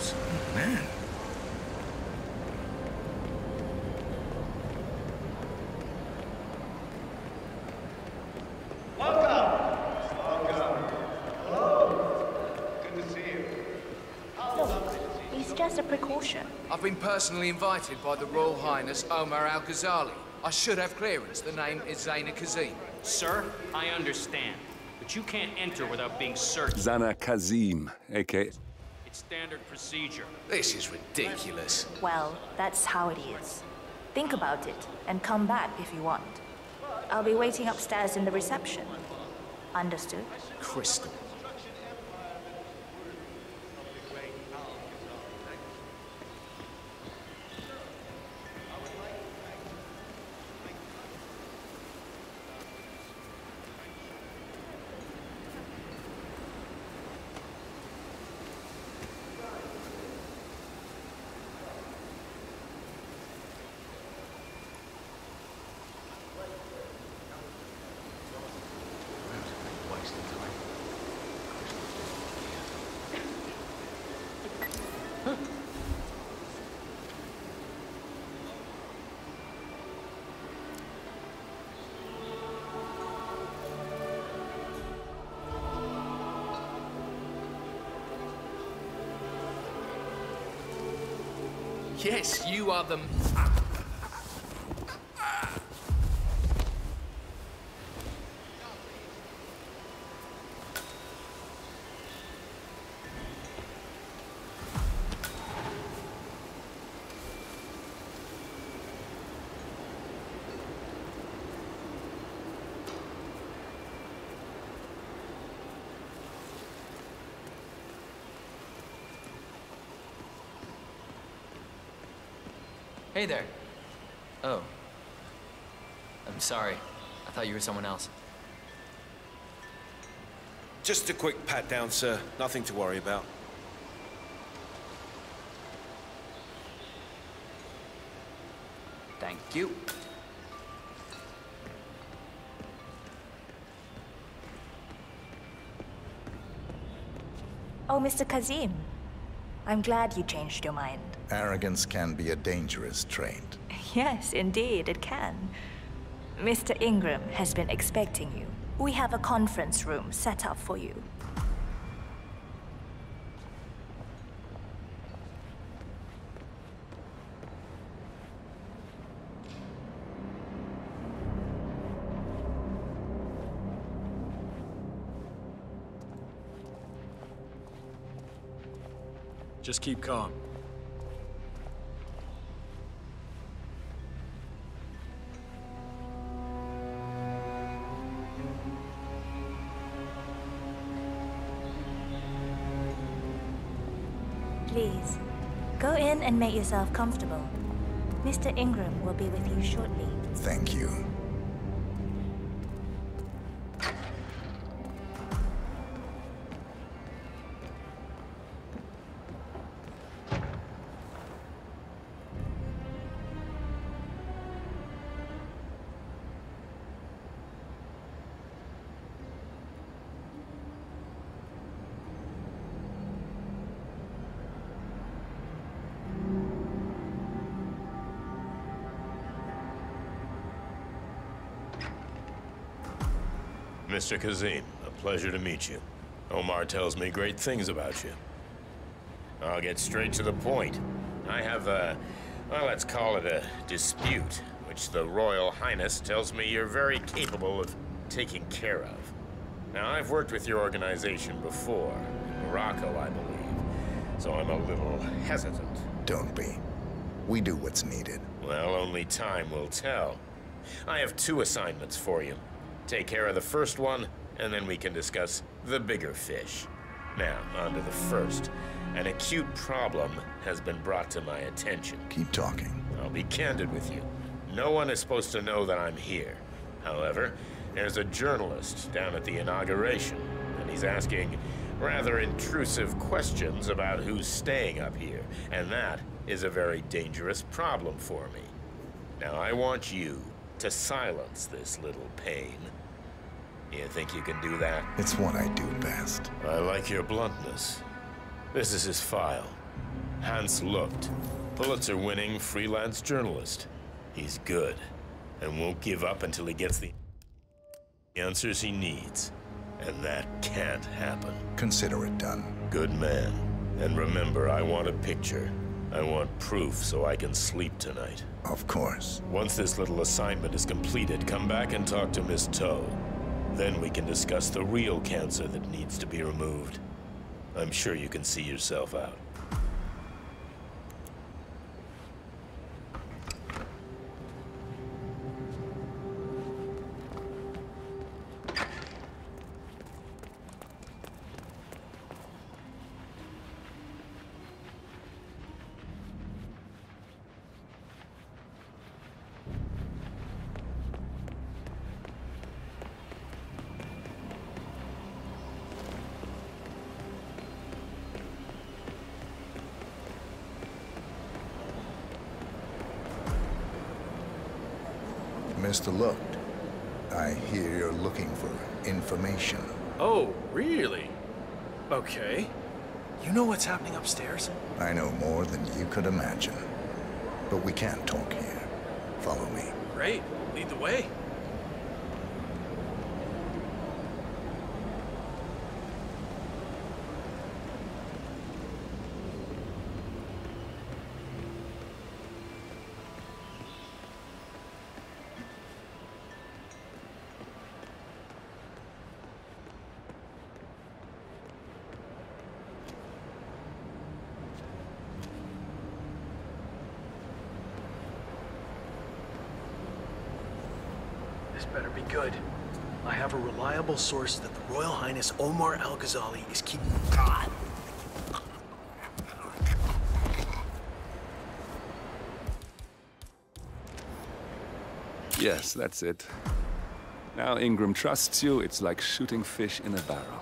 close. Oh, man. Just a precaution. I've been personally invited by the Royal Highness Omar Al-Ghazali. I should have clearance. The name is Zana Kazem. Sir, I understand, but you can't enter without being searched. Zana Kazem, a.k.a. It's standard procedure. This is ridiculous. Well, that's how it is. Think about it, and come back if you want. I'll be waiting upstairs in the reception. Understood? Crystal. Yes, you are the... Hey there. Oh. I'm sorry. I thought you were someone else. Just a quick pat down, sir. Nothing to worry about. Thank you. Oh, Mr. Kazem. I'm glad you changed your mind. Arrogance can be a dangerous trait. Yes, indeed, it can. Mr. Ingram has been expecting you. We have a conference room set up for you. Just keep calm. Please, go in and make yourself comfortable. Mr. Ingram will be with you shortly. Thank you. Mr. Kazem, a pleasure to meet you. Omar tells me great things about you. I'll get straight to the point. I have a, well, let's call it a dispute, which the Royal Highness tells me you're very capable of taking care of. Now, I've worked with your organization before, in Morocco, I believe, so I'm a little hesitant. Don't be. We do what's needed. Well, only time will tell. I have 2 assignments for you. Take care of the first one, and then we can discuss the bigger fish. Now, on to the first. An acute problem has been brought to my attention. Keep talking. I'll be candid with you. No one is supposed to know that I'm here. However, there's a journalist down at the inauguration, and he's asking rather intrusive questions about who's staying up here, and that is a very dangerous problem for me. Now, I want you to silence this little pain. You think you can do that? It's what I do best. I like your bluntness. This is his file. Hans looked. Pulitzer-winning freelance journalist. He's good, and won't give up until he gets the answers he needs. And that can't happen. Consider it done. Good man. And remember, I want a picture. I want proof so I can sleep tonight. Of course. Once this little assignment is completed, come back and talk to Miss Toe. Then we can discuss the real cancer that needs to be removed. I'm sure you can see yourself out. Mr. Looked, I hear you're looking for information. Oh, really? Okay. You know what's happening upstairs? I know more than you could imagine. But we can't talk here. Follow me. Great. Lead the way. This better be good. I have a reliable source that the Royal Highness Omar Al-Ghazali is keeping... God! Yes, that's it. Now Ingram trusts you, it's like shooting fish in a barrel.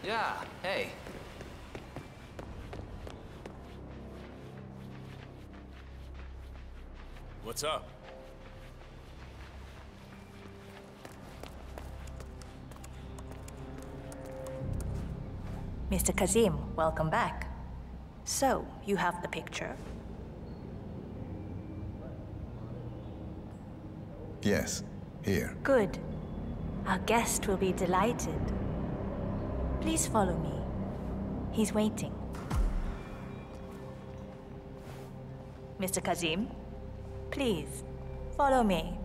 Yeah, hey. What's up? Mr. Kazem, welcome back. So, you have the picture? Yes, here. Good. Our guest will be delighted. Please follow me. He's waiting. Mr. Kazem, please, follow me.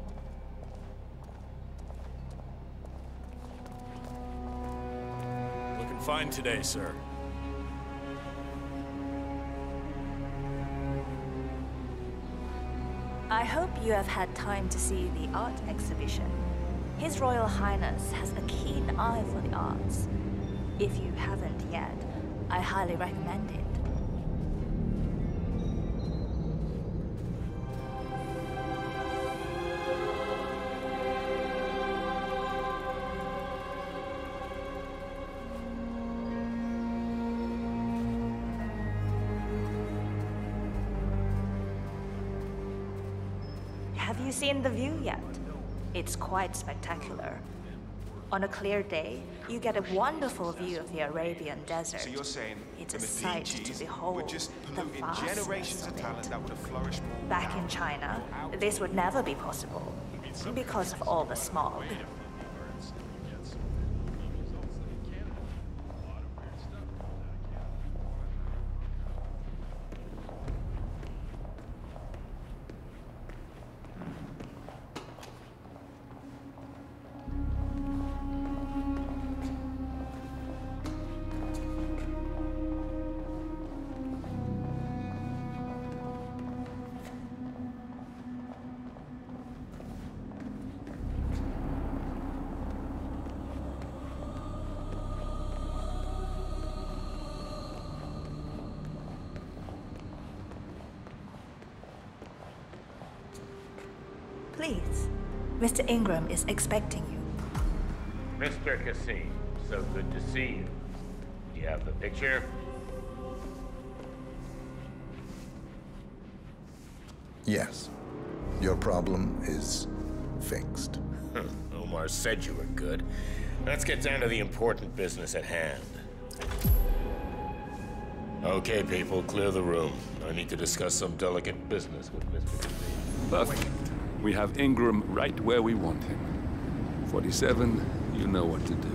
Looking fine today, sir. I hope you have had time to see the art exhibition. His Royal Highness has a keen eye for the arts. If you haven't yet, I highly recommend it. Have you seen the view yet? It's quite spectacular. On a clear day, you get a wonderful view of the Arabian desert. So you're saying it's the a sight to Medicis behold, were just the polluting vastness generations of of talent it. that would have flourished more Back in China, this would never be possible, because of all the smog. Please, Mr. Ingram is expecting you. Mr. Kazem, so good to see you. Do you have the picture? Yes. Your problem is fixed. Omar said you were good. Let's get down to the important business at hand. Okay, people, clear the room. I need to discuss some delicate business with Mr. Kazem. Perfect. We have Ingram right where we want him. 47, you know what to do.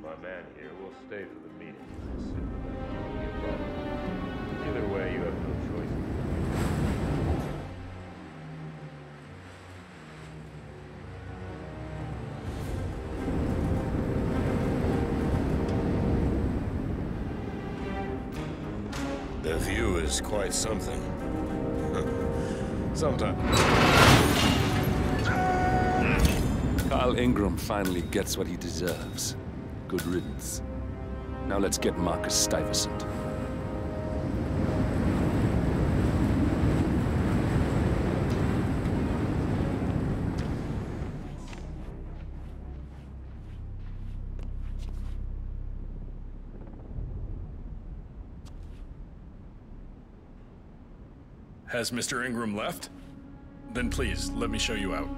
My man here will stay for the meeting. Either way, you have no choice. The view is quite something. Sometimes. Carl Ingram finally gets what he deserves. Good riddance. Now let's get Marcus Stuyvesant. Has Mr. Ingram left? Then please, let me show you out.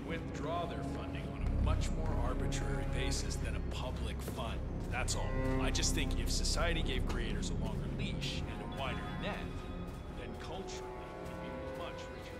Withdraw their funding on a much more arbitrary basis than a public fund. That's all. I just think if society gave creators a longer leash and a wider net, then culturally we'd be much richer.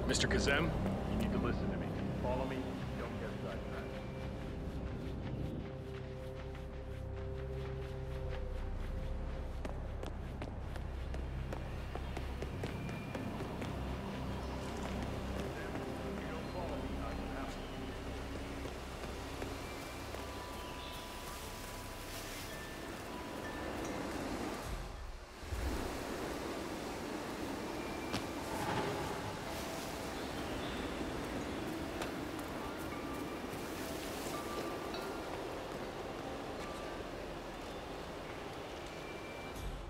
Mr. Kazem, you need to listen to me. Follow me.